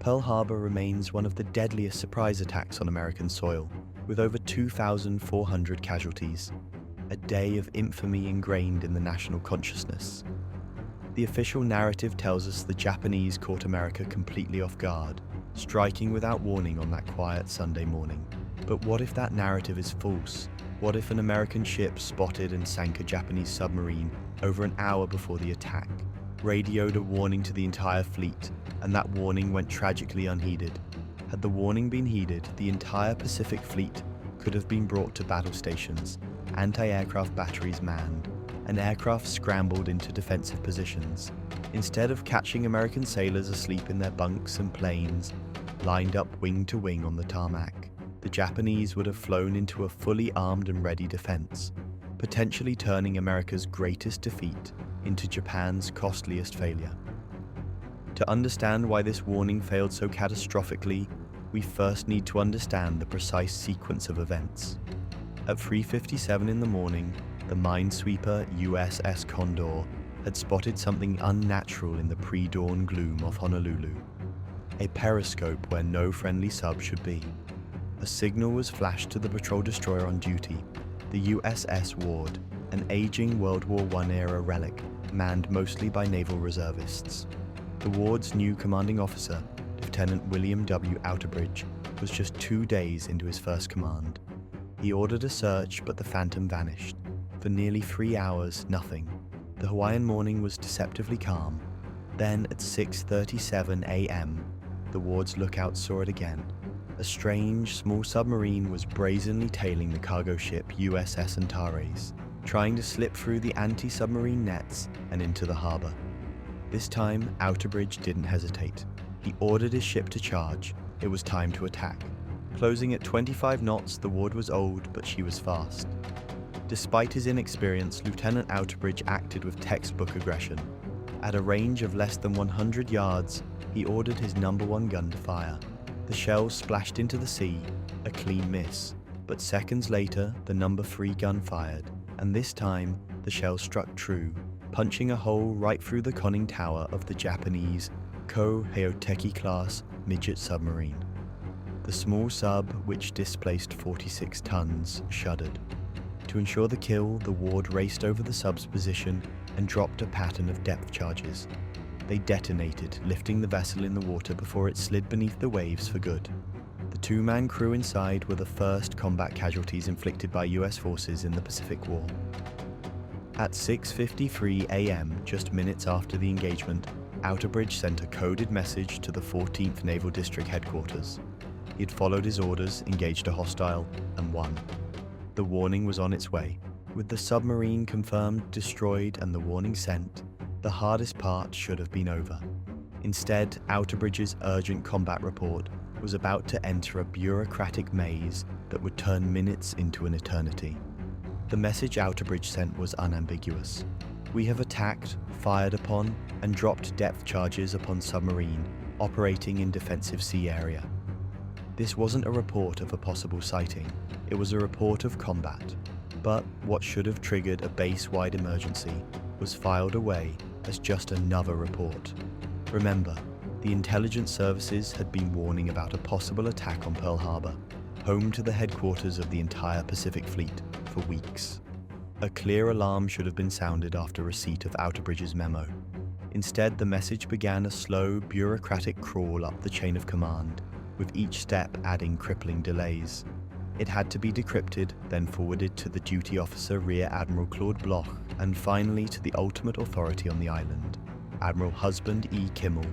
Pearl Harbor remains one of the deadliest surprise attacks on American soil, with over 2,400 casualties, a day of infamy ingrained in the national consciousness. The official narrative tells us the Japanese caught America completely off guard, striking without warning on that quiet Sunday morning. But what if that narrative is false? What if an American ship spotted and sank a Japanese submarine over an hour before the attack, radioed a warning to the entire fleet, and that warning went tragically unheeded? Had the warning been heeded, the entire Pacific Fleet could have been brought to battle stations, anti-aircraft batteries manned, and aircraft scrambled into defensive positions. Instead of catching American sailors asleep in their bunks and planes, lined up wing to wing on the tarmac, the Japanese would have flown into a fully armed and ready defense, potentially turning America's greatest defeat into Japan's costliest failure. To understand why this warning failed so catastrophically, we first need to understand the precise sequence of events. At 3:57 in the morning, the minesweeper USS Condor had spotted something unnatural in the pre-dawn gloom of Honolulu. A periscope where no friendly sub should be. A signal was flashed to the patrol destroyer on duty, the USS Ward, an aging World War I era relic, manned mostly by naval reservists. The Ward's new commanding officer, Lieutenant William W. Outerbridge, was just 2 days into his first command. He ordered a search, but the Phantom vanished. For nearly 3 hours, nothing. The Hawaiian morning was deceptively calm. Then, at 6:37 a.m., the Ward's lookout saw it again. A strange, small submarine was brazenly tailing the cargo ship USS Antares, trying to slip through the anti-submarine nets and into the harbor. This time, Outerbridge didn't hesitate. He ordered his ship to charge. It was time to attack. Closing at 25 knots, the Ward was old, but she was fast. Despite his inexperience, Lieutenant Outerbridge acted with textbook aggression. At a range of less than 100 yards, he ordered his #1 gun to fire. The shell splashed into the sea, a clean miss, but seconds later, the #3 gun fired, and this time, the shell struck true, punching a hole right through the conning tower of the Japanese Ko-Heoteki-class midget submarine. The small sub, which displaced 46 tons, shuddered. To ensure the kill, the Ward raced over the sub's position and dropped a pattern of depth charges. They detonated, lifting the vessel in the water before it slid beneath the waves for good. The 2-man crew inside were the first combat casualties inflicted by US forces in the Pacific War. At 6:53 a.m., just minutes after the engagement, Outerbridge sent a coded message to the 14th Naval District headquarters. He had followed his orders, engaged a hostile, and won. The warning was on its way. With the submarine confirmed destroyed and the warning sent, the hardest part should have been over. Instead, Outerbridge's urgent combat report was about to enter a bureaucratic maze that would turn minutes into an eternity. The message Outerbridge sent was unambiguous. We have attacked, fired upon, and dropped depth charges upon submarine operating in defensive sea area. This wasn't a report of a possible sighting, it was a report of combat. But what should have triggered a base-wide emergency was filed away as just another report. Remember, the intelligence services had been warning about a possible attack on Pearl Harbor, home to the headquarters of the entire Pacific Fleet, for weeks. A clear alarm should have been sounded after receipt of Outerbridge's memo. Instead, the message began a slow, bureaucratic crawl up the chain of command, with each step adding crippling delays. It had to be decrypted, then forwarded to the duty officer Rear Admiral Claude Bloch, and finally to the ultimate authority on the island, Admiral Husband E. Kimmel,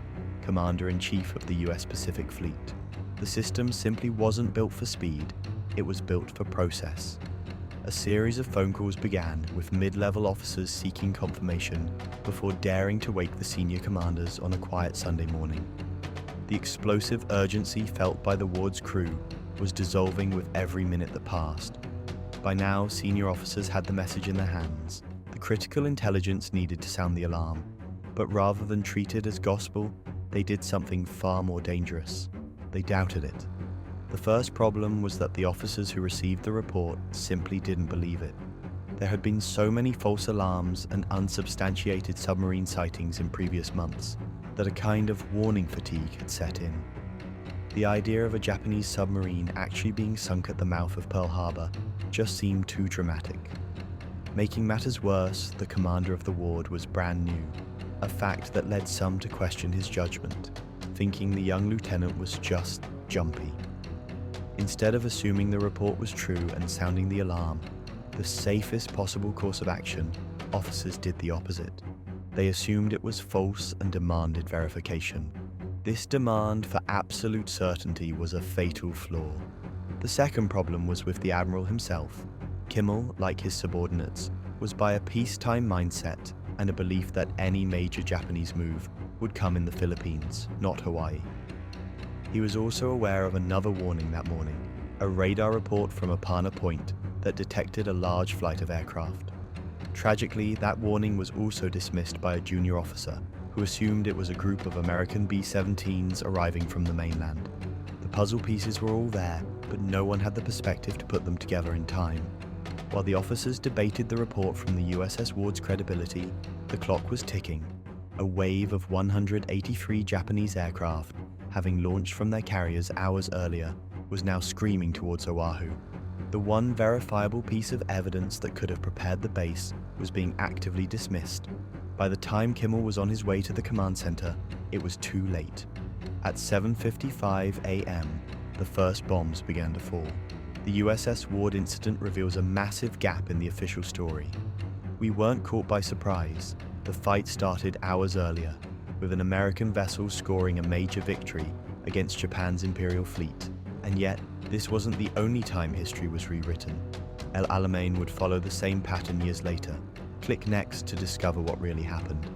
Commander-in-Chief of the US Pacific Fleet. The system simply wasn't built for speed, it was built for process. A series of phone calls began, with mid-level officers seeking confirmation before daring to wake the senior commanders on a quiet Sunday morning. The explosive urgency felt by the Ward's crew was dissolving with every minute that passed. By now, senior officers had the message in their hands. The critical intelligence needed to sound the alarm, but rather than treat it as gospel, they did something far more dangerous. They doubted it. The first problem was that the officers who received the report simply didn't believe it. There had been so many false alarms and unsubstantiated submarine sightings in previous months. that a kind of warning fatigue had set in. The idea of a Japanese submarine actually being sunk at the mouth of Pearl Harbor just seemed too dramatic. Making matters worse, the commander of the Ward was brand new, a fact that led some to question his judgment, thinking the young lieutenant was just jumpy. Instead of assuming the report was true and sounding the alarm, the safest possible course of action, officers did the opposite. They assumed it was false and demanded verification. This demand for absolute certainty was a fatal flaw. The second problem was with the Admiral himself. Kimmel, like his subordinates, was by a peacetime mindset and a belief that any major Japanese move would come in the Philippines, not Hawaii. He was also aware of another warning that morning, a radar report from Apana Point that detected a large flight of aircraft. Tragically, that warning was also dismissed by a junior officer who assumed it was a group of American B-17s arriving from the mainland. The puzzle pieces were all there, but no one had the perspective to put them together in time. While the officers debated the report from the USS Ward's credibility, the clock was ticking. A wave of 183 Japanese aircraft, having launched from their carriers hours earlier, was now screaming towards Oahu. The one verifiable piece of evidence that could have prepared the base was being actively dismissed. By the time Kimmel was on his way to the command center, it was too late. At 7:55 a.m., the first bombs began to fall. The USS Ward incident reveals a massive gap in the official story. We weren't caught by surprise. The fight started hours earlier, with an American vessel scoring a major victory against Japan's Imperial Fleet. And yet, this wasn't the only time history was rewritten. El Alamein would follow the same pattern years later. Click next to discover what really happened.